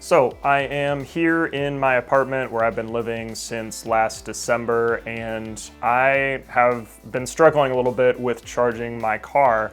So I am here in my apartment where I've been living since last December, and I have been struggling a little bit with charging my car,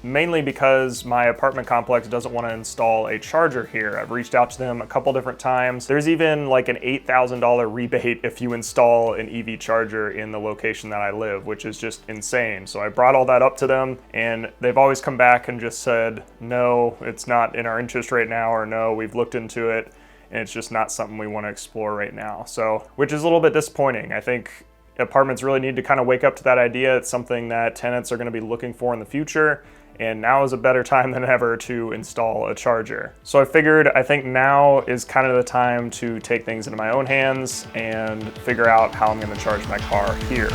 mainly because my apartment complex doesn't want to install a charger here. I've reached out to them a couple different times. There's even like an $8,000 rebate if you install an EV charger in the location that I live, which is just insane. So I brought all that up to them, and they've always come back and just said, no, it's not in our interest right now, or no, we've looked into it and it's just not something we want to explore right now. So, which is a little bit disappointing. I think apartments really need to kind of wake up to that idea. It's something that tenants are going to be looking for in the future, and now is a better time than ever to install a charger. So I think now is kind of the time to take things into my own hands and figure out how I'm going to charge my car here.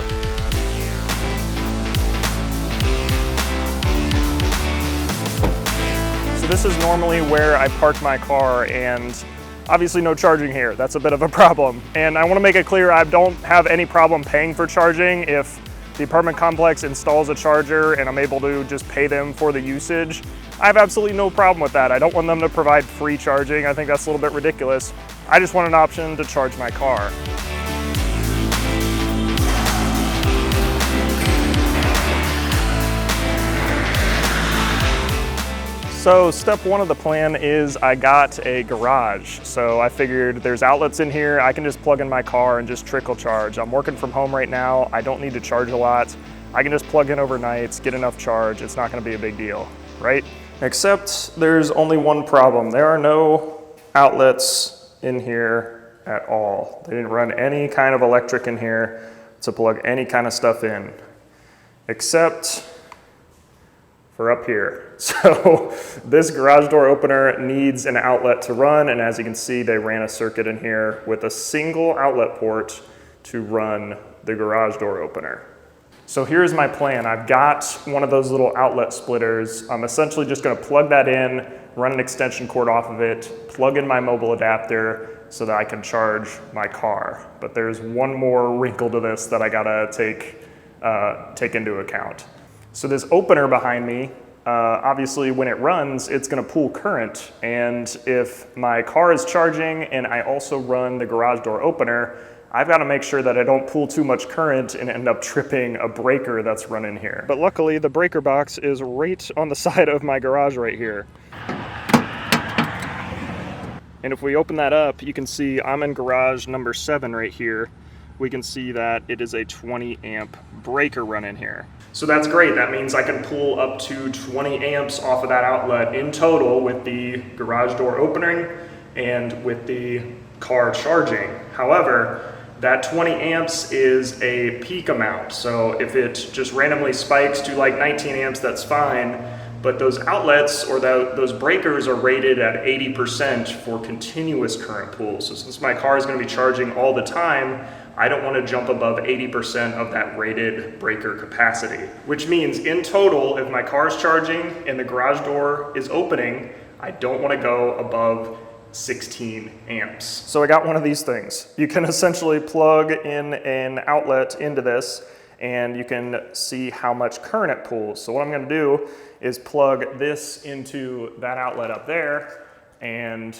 So this is normally where I park my car, and obviously no charging here. That's a bit of a problem. And I want to make it clear, I don't have any problem paying for charging. If the apartment complex installs a charger and I'm able to just pay them for the usage, I have absolutely no problem with that. I don't want them to provide free charging. I think that's a little bit ridiculous. I just want an option to charge my car. So step one of the plan is I got a garage. So I figured there's outlets in here. I can just plug in my car and just trickle charge. I'm working from home right now. I don't need to charge a lot. I can just plug in overnight, get enough charge. It's not gonna be a big deal, right? Except there's only one problem. There are no outlets in here at all. They didn't run any kind of electric in here to plug any kind of stuff in, except for up here. So this garage door opener needs an outlet to run, and as you can see, they ran a circuit in here with a single outlet port to run the garage door opener. So here's my plan. I've got one of those little outlet splitters. I'm essentially just gonna plug that in, run an extension cord off of it, plug in my mobile adapter so that I can charge my car. But there's one more wrinkle to this that I gotta take into account. So this opener behind me, obviously when it runs, it's gonna pull current. And if my car is charging and I also run the garage door opener, I've gotta make sure that I don't pull too much current and end up tripping a breaker that's running here. But luckily the breaker box is right on the side of my garage right here. And if we open that up, you can see I'm in garage number 7 right here. We can see that it is a 20 amp breaker running here. So that's great. That means I can pull up to 20 amps off of that outlet in total with the garage door opening and with the car charging. However, that 20 amps is a peak amount. So if it just randomly spikes to like 19 amps, that's fine. But those outlets or those breakers are rated at 80% for continuous current pulls. So since my car is going to be charging all the time, I don't want to jump above 80% of that rated breaker capacity, which means in total, if my car is charging and the garage door is opening, I don't want to go above 16 amps. So I got one of these things. You can essentially plug in an outlet into this and you can see how much current it pulls. So what I'm going to do is plug this into that outlet up there and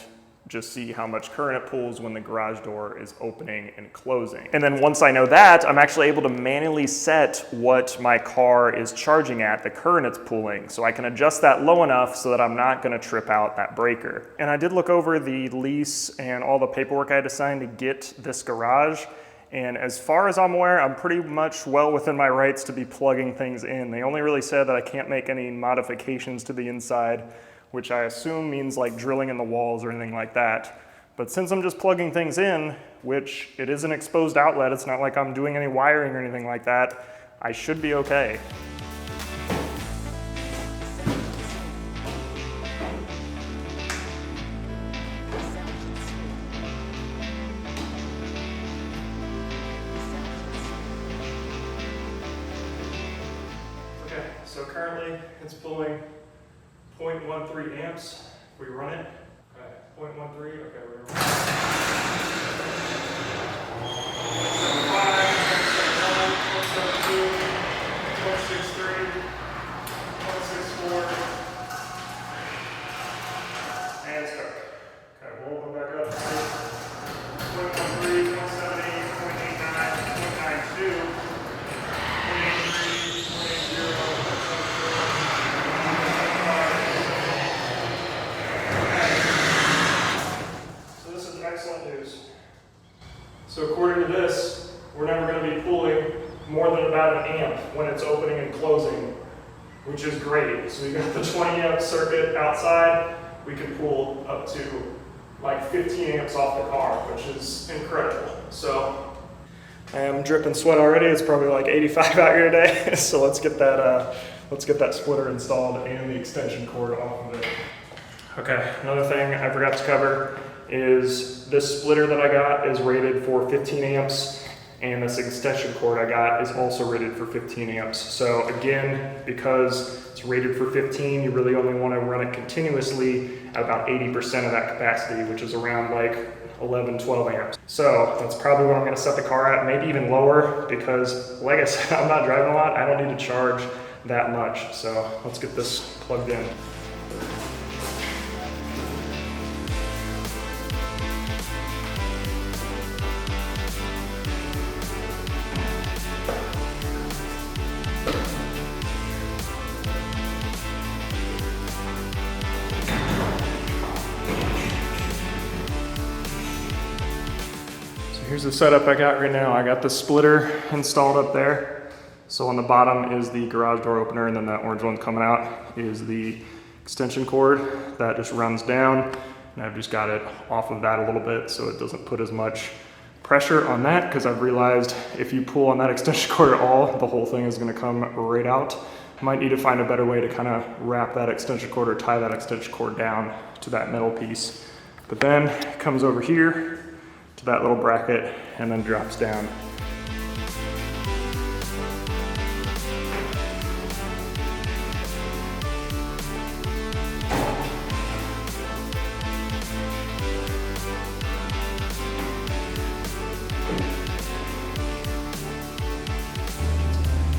just see how much current it pulls when the garage door is opening and closing. And then once I know that, I'm actually able to manually set what my car is charging at, the current it's pulling. So I can adjust that low enough so that I'm not gonna trip out that breaker. And I did look over the lease and all the paperwork I had to sign to get this garage. And as far as I'm aware, I'm pretty much well within my rights to be plugging things in. They only really said that I can't make any modifications to the inside, which I assume means like drilling in the walls or anything like that. But since I'm just plugging things in, which it is an exposed outlet, it's not like I'm doing any wiring or anything like that, I should be okay. Okay, so currently it's pulling 0.13 amps. We run it. Okay, 0.13. Okay, we're gonna run it. 0.63, 0.64, and it's cooked. amp when it's opening and closing, which is great. So we got the 20 amp circuit outside. We can pull up to like 15 amps off the car, which is incredible. So I am dripping sweat already. It's probably like 85 out here today. So let's get that splitter installed and the extension cord off of it. Okay, another thing I forgot to cover is this splitter that I got is rated for 15 amps, and this extension cord I got is also rated for 15 amps. So again, because it's rated for 15, you really only want to run it continuously at about 80% of that capacity, which is around like 11, 12 amps. So that's probably what I'm going to set the car at, maybe even lower, because like I said, I'm not driving a lot. I don't need to charge that much. So let's get this plugged in. Here's the setup I got right now. I got the splitter installed up there. So on the bottom is the garage door opener, and then that orange one coming out is the extension cord that just runs down. And I've just got it off of that a little bit so it doesn't put as much pressure on that, because I've realized if you pull on that extension cord at all, the whole thing is gonna come right out. Might need to find a better way to kind of wrap that extension cord or tie that extension cord down to that metal piece. But then it comes over here to that little bracket and then drops down.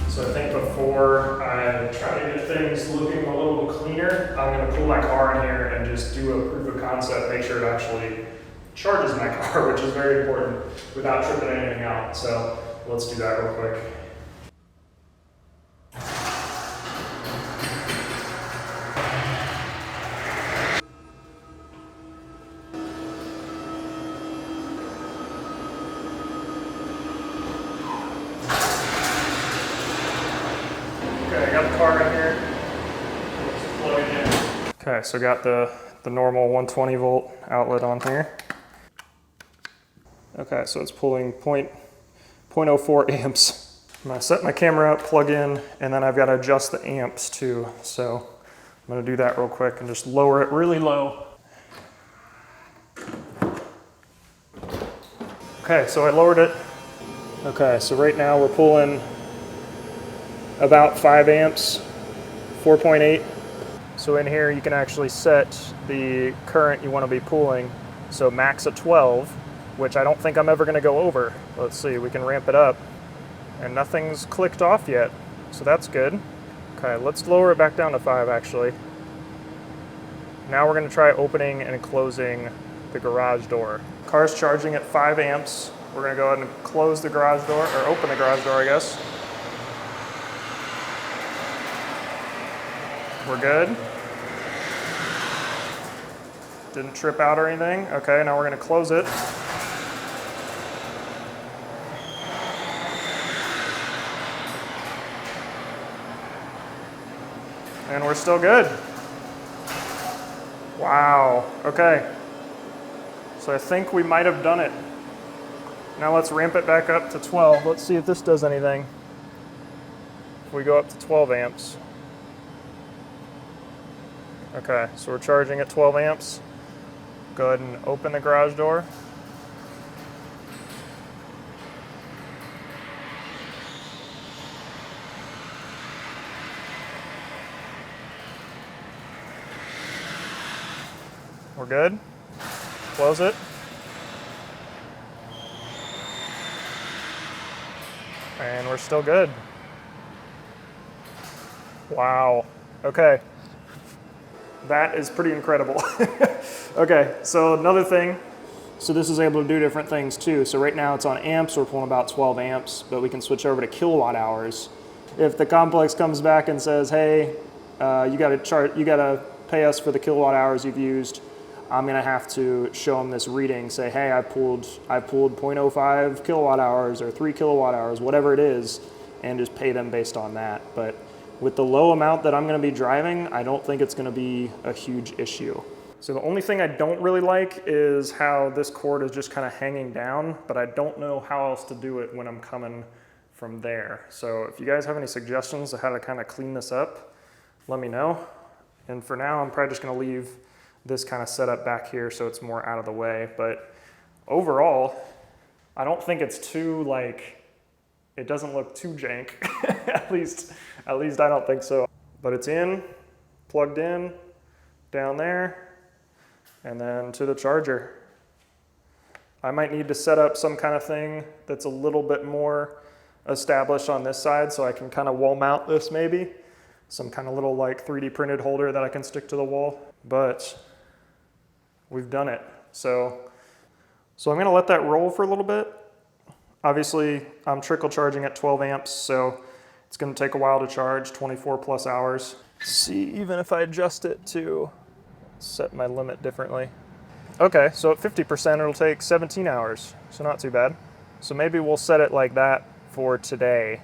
So I think before I try to get things looking a little cleaner, I'm gonna pull my car in here and just do a proof of concept, make sure it actually charges my car, which is very important, without tripping anything out. So let's do that real quick. Okay, I got the car right here. Let's plug it in. Okay, so got the normal 120 volt outlet on here. Okay, so it's pulling 0.04 amps. I'm gonna set my camera up, plug in, and then I've got to adjust the amps too. So I'm gonna do that real quick and just lower it really low. Okay, so I lowered it. Okay, so right now we're pulling about 5 amps, 4.8. So in here you can actually set the current you want to be pulling. So max at 12, which I don't think I'm ever going to go over. Let's see, we can ramp it up. And nothing's clicked off yet, so that's good. Okay, let's lower it back down to 5 actually. Now we're going to try opening and closing the garage door. Car's charging at 5 amps. We're going to go ahead and close the garage door, or open the garage door, I guess. We're good. Didn't trip out or anything. Okay, now we're going to close it. And we're still good. Wow, okay. So I think we might have done it. Now let's ramp it back up to 12. Let's see if this does anything. If we go up to 12 amps. Okay, so we're charging at 12 amps. Go ahead and open the garage door. We're good. Close it. And we're still good. Wow. Okay. That is pretty incredible. Okay, so another thing. So this is able to do different things too. So right now it's on amps, we're pulling about 12 amps, but we can switch over to kilowatt hours. If the complex comes back and says, hey, you gotta pay us for the kilowatt hours you've used, I'm gonna have to show them this reading, say, hey, I pulled 0.05 kilowatt hours or 3 kilowatt hours, whatever it is, and just pay them based on that. But with the low amount that I'm gonna be driving, I don't think it's gonna be a huge issue. So the only thing I don't really like is how this cord is just kind of hanging down, but I don't know how else to do it when I'm coming from there. So if you guys have any suggestions of how to kind of clean this up, let me know. And for now, I'm probably just gonna leave this kind of set up back here so it's more out of the way. But overall, I don't think it's too, like, it doesn't look too jank. at least I don't think so. But it's in, plugged in, down there, and then to the charger. I might need to set up some kind of thing that's a little bit more established on this side so I can kind of wall mount this maybe. Some kind of little like 3D printed holder that I can stick to the wall. But we've done it. So I'm gonna let that roll for a little bit. Obviously, I'm trickle charging at 12 amps, so it's gonna take a while to charge, 24 plus hours. See, even if I adjust it to set my limit differently. Okay, so at 50%, it'll take 17 hours, so not too bad. So maybe we'll set it like that for today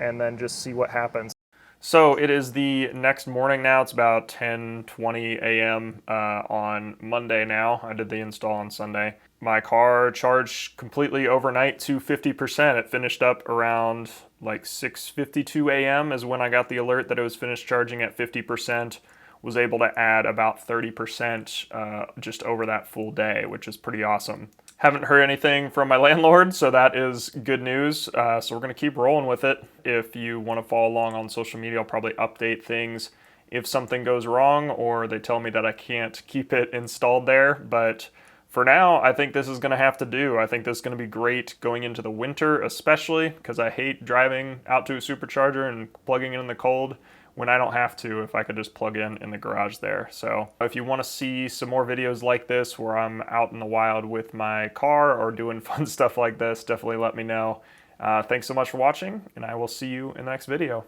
and then just see what happens. So it is the next morning now. It's about 10:20 a.m. On Monday now. I did the install on Sunday. My car charged completely overnight to 50%. It finished up around like 6:52 a.m. is when I got the alert that it was finished charging at 50%. Was able to add about 30% just over that full day, which is pretty awesome. Haven't heard anything from my landlord, so that is good news. So we're gonna keep rolling with it. If you wanna follow along on social media, I'll probably update things if something goes wrong or they tell me that I can't keep it installed there. But for now, I think this is gonna have to do. I think this is gonna be great going into the winter, especially because I hate driving out to a supercharger and plugging it in the cold when I don't have to, if I could just plug in the garage there. So if you want to see some more videos like this where I'm out in the wild with my car or doing fun stuff like this, definitely let me know. Thanks so much for watching, and I will see you in the next video.